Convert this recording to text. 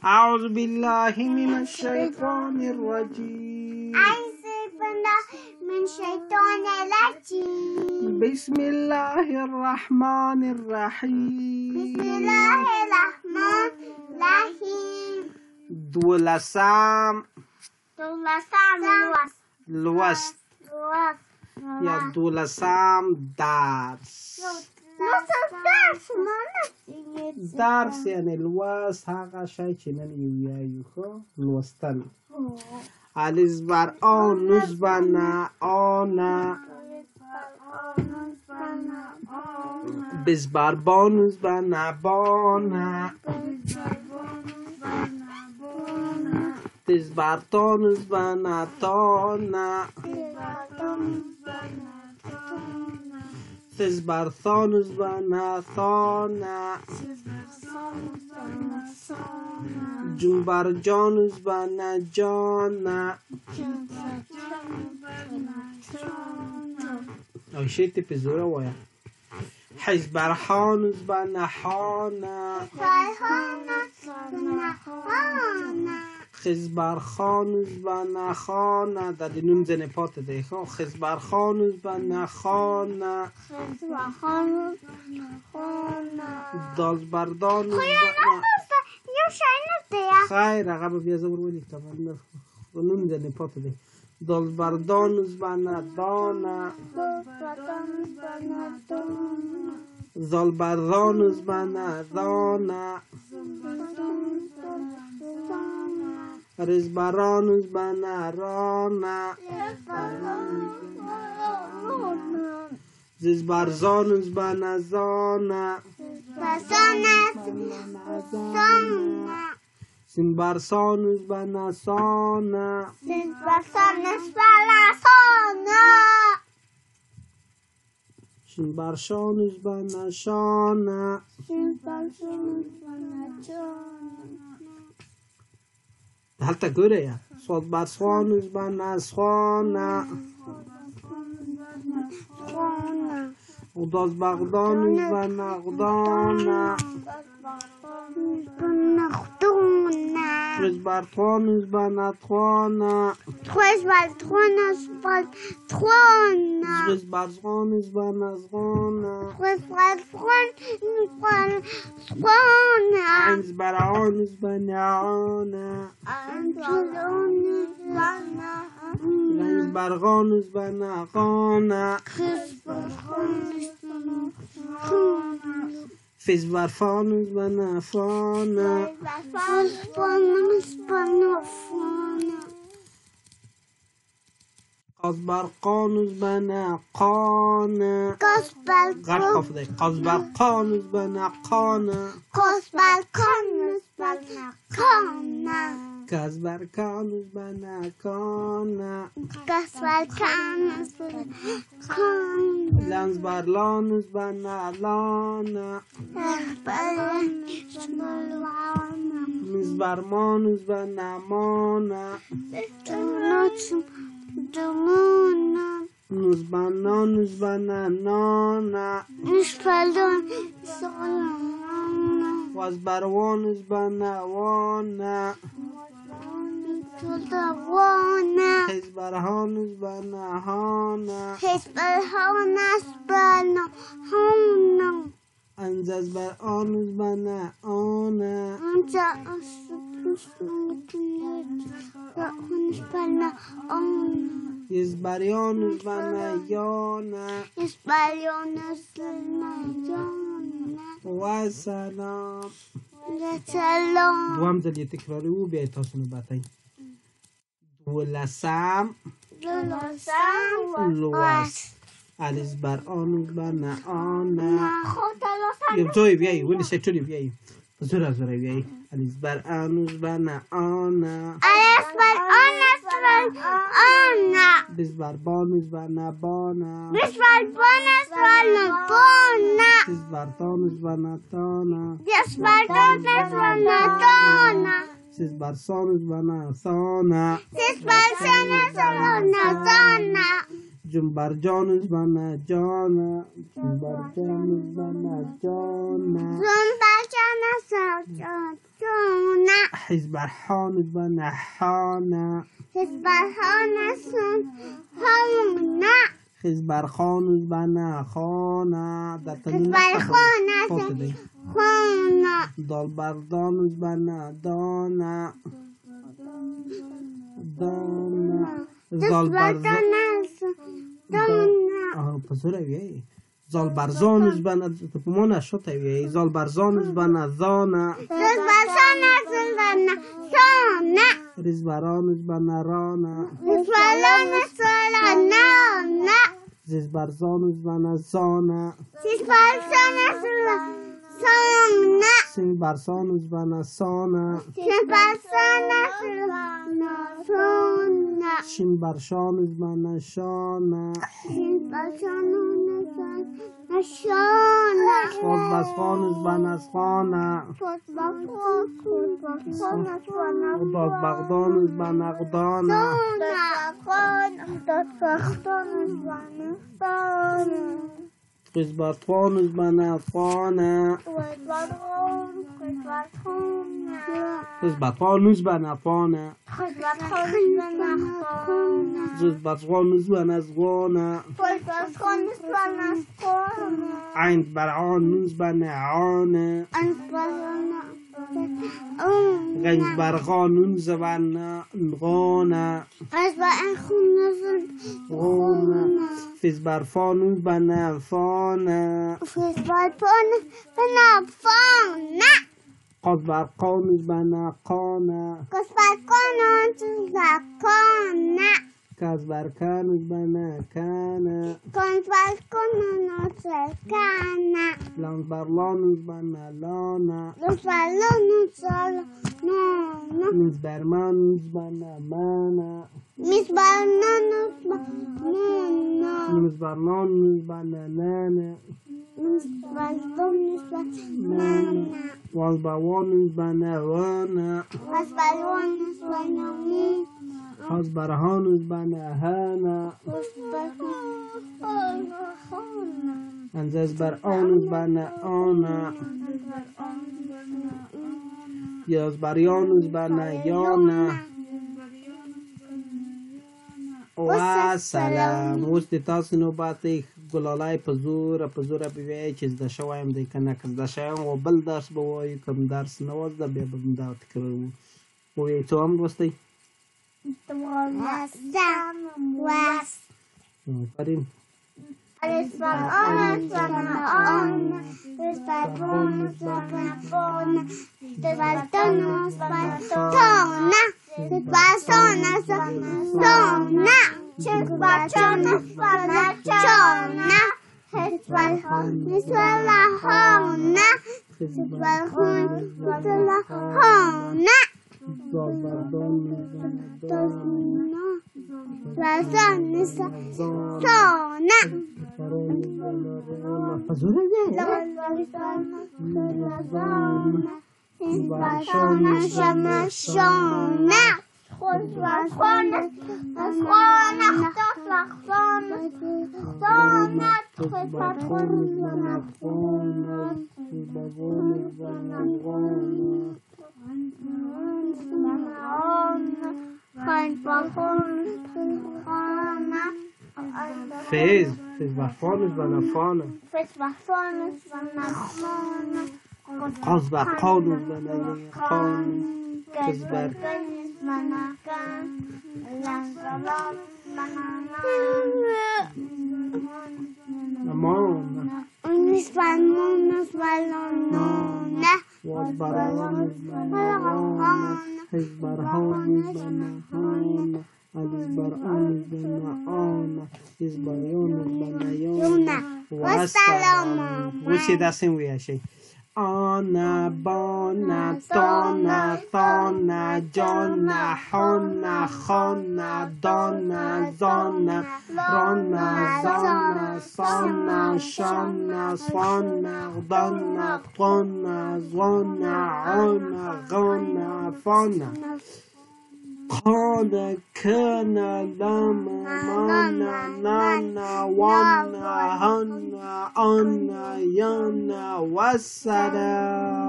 أعوذ بالله من الشيطان الرجيم. بسم الله الرحمن الرحيم. دولسم لوست یا دولسم درس یعنی لوست هغه شی چې نن یې وایو ښه لوستل. الف بر آ نوز بر نه آنه بز بر با نوز بر نه بانه تز بر تا نوز بر نه تانه تز بر ثا نوز بر نه ثانه جون بر جانوز بر نه جانه آیشه تیپ زوره وایا حیز بر حانوز بر نه حانه خز بر خانوز بر نه خانه در دی نون زنه پات دیخوا خز بر خانوز بر نه خانه دال بر دانوز بر نه خیر اقا بیا زبر ولی کتاب نون زنه پات دی دال بر دانوز بر نه دانه زال بر دانوز بر نه دانه رز برانوز بر نه رانه زز بر زانوز بر نه زانه سین بر سانوز بر نه سانه شین بر شانوز بر نه شانه هلته ګوره یا صاد بر سوانوز بر نه سوانه غداز بغدانوز بر نه غدانه خوش بر توانوز بر نه توانه زغز بر زغانوز بر نه زغانه عنز بر عانوز بر نه عانه رنز بر غانوز بر نه غانه فز بر فانوز بر نه فانه قاز بر قانوز بر نه قانه غر قاف دی قاز بر قانوز بر نه قانه کاز بر کانوز بر نه کانه لنز بر لانوز بر نه لانه میز بر مانوز بر نه مانه نوز بر نانوز بر نه نانه واز بر وانوز بر نه وانه حیز بر هانوز بر نه هانه انزز بر آنوز بر نه آنه یز بر یانوز بر نه یانه و سلام. دوام ځل یې تکراروو بیا یې تاسو نباتئ. دولسم لوست الف بر آنوز بر نه آنه یو ځای بیایي ونیسئ ټول یې بیایي په زوره زوره بیایي الف بر آنوز بر نه آنه بز بر بانوز بر نه بانه تز بر تانوز بر نه تانه سز بر سانوز بر نه سانه جون بر جانوز بر نه جانه جون بر جانوز بر نه جانه حزبرهان بنا حانا حزبرهان هانا حزبرخان بنا خانا در حزبرخان خانا دالبردان بنا دانا دانا حزبردان دانا پسوره بیایی زالبرزانوز بنا پمانه شده بیایی زالبرزانوز بنا زانا زالبرزانوز بنا زانا رزبرانوز بنا رانا رزبرانوز بنا نانا ززبرزانوز بنا زانا ززبرزانوز سانا سنبرسانوز بنا سانا سنبرسانوز بنا سانا شنبرشانوز بنا شانا شنبرشانوز بنا شانا خازبسخانوز بنا خانا دادبغدانوز بنا غدانا قزبرطوانوز بنا فانا قزبرطوانوز بنا فانا ززبرطوانوز بنا زغانا عين برعانوز بنا عانا غنز برغانوز بنا نغانا غانا فزبرفانوز بنا فانا قزبرقانوز بنا قانا كزبركانوز بنا كانا لانزبرلانوز بنا لانا مزبرمانوز بنا مانا مزبرنانوز بنا نانا وازبروانوز بنا وانا حزبرهانوز بنا هانا انزبرانوز بنا آنا یازبریانوز بنا یانا و سلام. اوس د تاسو نوبت ګلالای په زوره بوایي چې زده شوی یم دی که نه که زده شوی یم و بل درس به وایو که درس نه و زده بیا به دا تکراروو. ووایئ څه هم لوستی؟ آفرین. فزبرفانوز بنا فانا قزبرقانوز بنا قانا كزبركانوز بنا كان أمانا ونسبرمانوز بنا نانا وازبرانوز بنا غانا حزبرهانوز بنا هانا حزبرانوز بنا آنا حزبريانوز بنا يونا والسلام. وشي داسين ويا شي آنا بانا تانا ثانا جانا حانا خانا دانا زانا رانا زانا سانا شانا صانا غدانا طانا زوانا عانا غانا فانا قانا كانا لاما مانا نانا وانا هانا أنا يانا والسلام.